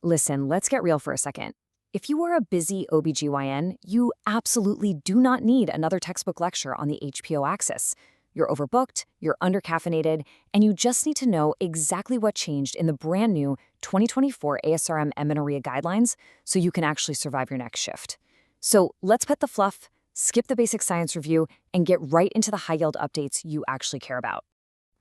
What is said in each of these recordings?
Listen, let's get real for a second. If you are a busy OB-GYN, you absolutely do not need another textbook lecture on the HPO axis. You're overbooked, you're undercaffeinated, and you just need to know exactly what changed in the brand new 2024 ASRM Amenorrhea guidelines so you can actually survive your next shift. So let's put the fluff, skip the basic science review, and get right into the high-yield updates you actually care about.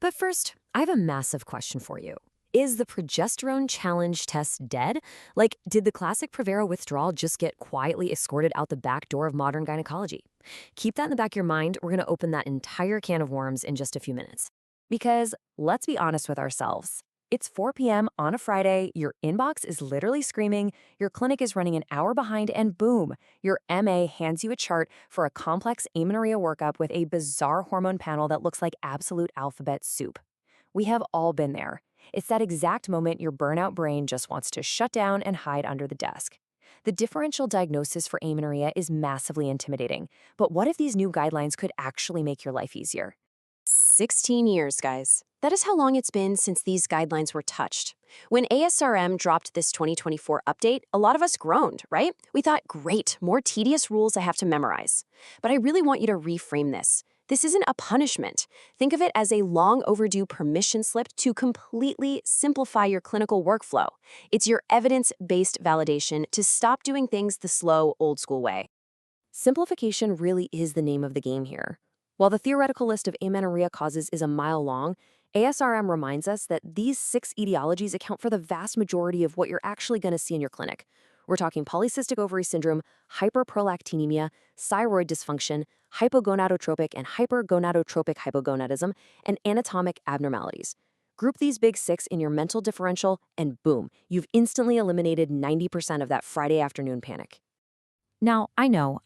But first, I have a massive question for you. Is the progesterone challenge test dead? Like, did the classic Provera withdrawal just get quietly escorted out the back door of modern gynecology? Keep that in the back of your mind. We're going to open that entire can of worms in just a few minutes. Because let's be honest with ourselves. It's 4 p.m. on a Friday, your inbox is literally screaming, your clinic is running an hour behind, and boom, your MA hands you a chart for a complex amenorrhea workup with a bizarre hormone panel that looks like absolute alphabet soup. We have all been there. It's that exact moment your burnout brain just wants to shut down and hide under the desk. The differential diagnosis for amenorrhea is massively intimidating, but what if these new guidelines could actually make your life easier? 16 years, guys. That is how long it's been since these guidelines were touched. When ASRM dropped this 2024 update, a lot of us groaned, right? We thought, great, more tedious rules I have to memorize. But I really want you to reframe this. This isn't a punishment. Think of it as a long overdue permission slip to completely simplify your clinical workflow. It's your evidence-based validation to stop doing things the slow, old-school way. Simplification really is the name of the game here. While the theoretical list of amenorrhea causes is a mile long, ASRM reminds us that these 6 etiologies account for the vast majority of what you're actually going to see in your clinic. We're talking polycystic ovary syndrome, hyperprolactinemia, thyroid dysfunction, hypogonadotropic and hypergonadotropic hypogonadism, and anatomic abnormalities. Group these big 6 in your mental differential, and boom, you've instantly eliminated 90% of that Friday afternoon panic. Now, I know,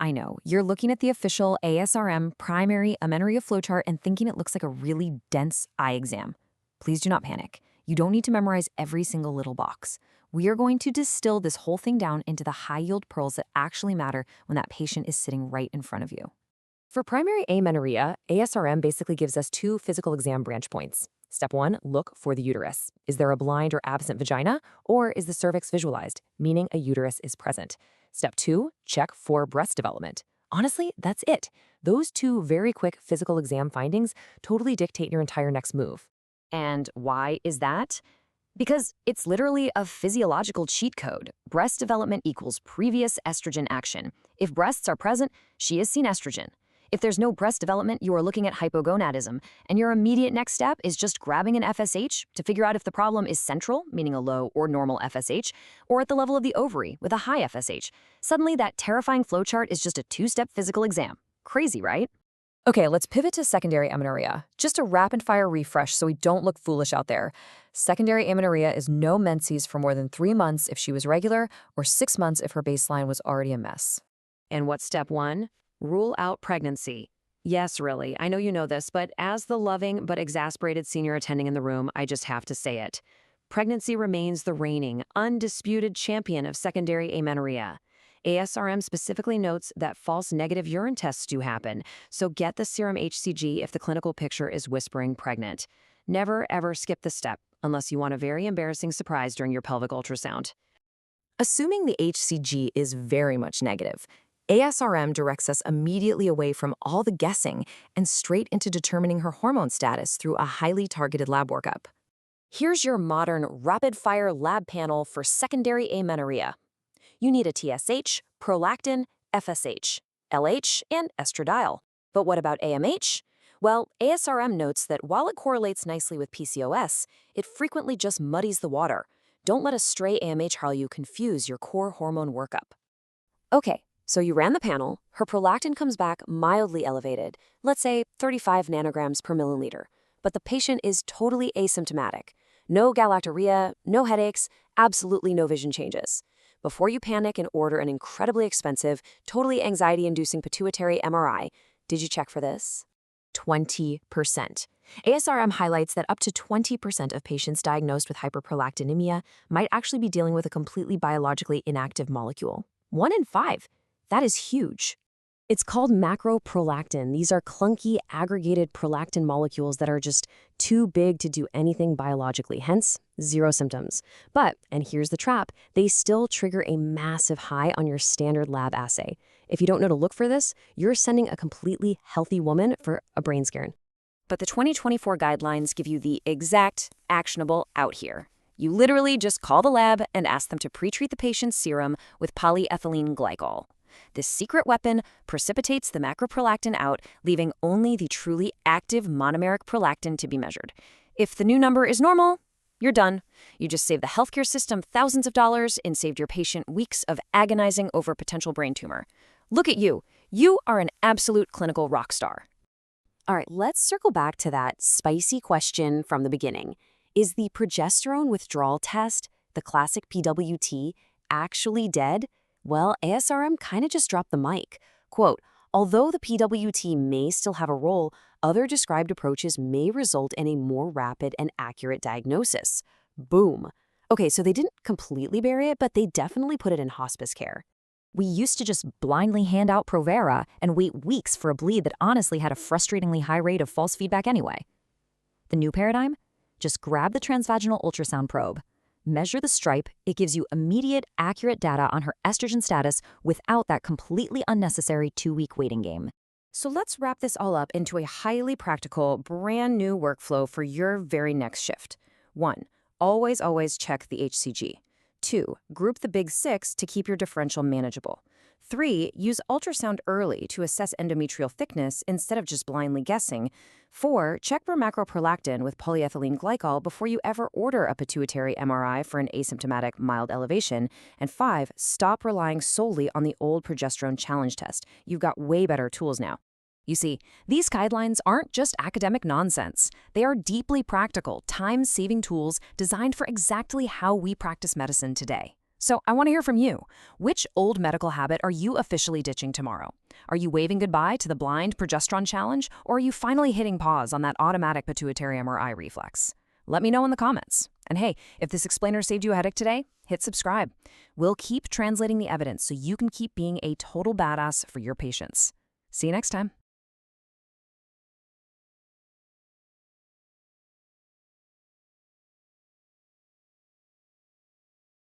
you're looking at the official ASRM primary amenorrhea flowchart and thinking it looks like a really dense eye exam. Please do not panic. You don't need to memorize every single little box. We are going to distill this whole thing down into the high-yield pearls that actually matter when that patient is sitting right in front of you. For primary amenorrhea, ASRM basically gives us 2 physical exam branch points. Step 1, look for the uterus. Is there a blind or absent vagina, or is the cervix visualized, meaning a uterus is present? Step 2, check for breast development. Honestly, that's it. Those 2 very quick physical exam findings totally dictate your entire next move. And why is that? Because it's literally a physiological cheat code. Breast development equals previous estrogen action. If breasts are present, she has seen estrogen. If there's no breast development, you are looking at hypogonadism, and your immediate next step is just grabbing an FSH to figure out if the problem is central, meaning a low or normal FSH, or at the level of the ovary with a high FSH. Suddenly, that terrifying flowchart is just a 2-step physical exam. Crazy, right? Okay, let's pivot to secondary amenorrhea. Just a rapid-fire refresh so we don't look foolish out there. Secondary amenorrhea is no menses for more than 3 months if she was regular, or 6 months if her baseline was already a mess. And what's step 1? Rule out pregnancy. Yes, really, I know you know this, but as the loving but exasperated senior attending in the room, I just have to say it. Pregnancy remains the reigning, undisputed champion of secondary amenorrhea. ASRM specifically notes that false negative urine tests do happen, so get the serum HCG if the clinical picture is whispering pregnant. Never, ever skip this step, unless you want a very embarrassing surprise during your pelvic ultrasound. Assuming the HCG is very much negative, ASRM directs us immediately away from all the guessing and straight into determining her hormone status through a highly targeted lab workup. Here's your modern rapid-fire lab panel for secondary amenorrhea. You need a TSH, prolactin, FSH, LH, and estradiol. But what about AMH? Well, ASRM notes that while it correlates nicely with PCOS, it frequently just muddies the water. Don't let a stray AMH value confuse your core hormone workup. Okay, so you ran the panel, her prolactin comes back mildly elevated, let's say 35 nanograms per milliliter, but the patient is totally asymptomatic. No galactorrhea, no headaches, absolutely no vision changes. Before you panic and order an incredibly expensive, totally anxiety-inducing pituitary MRI, did you check for this? 20%. ASRM highlights that up to 20% of patients diagnosed with hyperprolactinemia might actually be dealing with a completely biologically inactive molecule. 1 in 5. That is huge. It's called macroprolactin. These are clunky, aggregated prolactin molecules that are just too big to do anything biologically, hence, zero symptoms. But, and here's the trap, they still trigger a massive high on your standard lab assay. If you don't know to look for this, you're sending a completely healthy woman for a brain scare. But the 2024 guidelines give you the exact, actionable out here. You literally just call the lab and ask them to pretreat the patient's serum with polyethylene glycol. This secret weapon precipitates the macroprolactin out, leaving only the truly active monomeric prolactin to be measured. If the new number is normal, you're done. You just saved the healthcare system thousands of dollars and saved your patient weeks of agonizing over potential brain tumor. Look at you. You are an absolute clinical rock star. All right, let's circle back to that spicy question from the beginning. Is the progesterone withdrawal test, the classic PWT, actually dead? Well, ASRM kind of just dropped the mic. Quote, although the PWT may still have a role, other described approaches may result in a more rapid and accurate diagnosis. Boom. Okay, so they didn't completely bury it, but they definitely put it in hospice care. We used to just blindly hand out Provera and wait weeks for a bleed that honestly had a frustratingly high rate of false feedback anyway. The new paradigm? Just grab the transvaginal ultrasound probe. Measure the stripe, it gives you immediate, accurate data on her estrogen status without that completely unnecessary 2-week waiting game. So let's wrap this all up into a highly practical, brand new workflow for your very next shift. 1. Always check the HCG. 2. Group the big 6 to keep your differential manageable. 3. Use ultrasound early to assess endometrial thickness instead of just blindly guessing. 4. Check for macroprolactin with polyethylene glycol before you ever order a pituitary MRI for an asymptomatic mild elevation. And 5. Stop relying solely on the old progesterone challenge test. You've got way better tools now. You see, these guidelines aren't just academic nonsense. They are deeply practical, time-saving tools designed for exactly how we practice medicine today. So I want to hear from you. Which old medical habit are you officially ditching tomorrow? Are you waving goodbye to the blind progesterone challenge, or are you finally hitting pause on that automatic pituitary MRI reflex? Let me know in the comments. And hey, if this explainer saved you a headache today, hit subscribe. We'll keep translating the evidence so you can keep being a total badass for your patients. See you next time.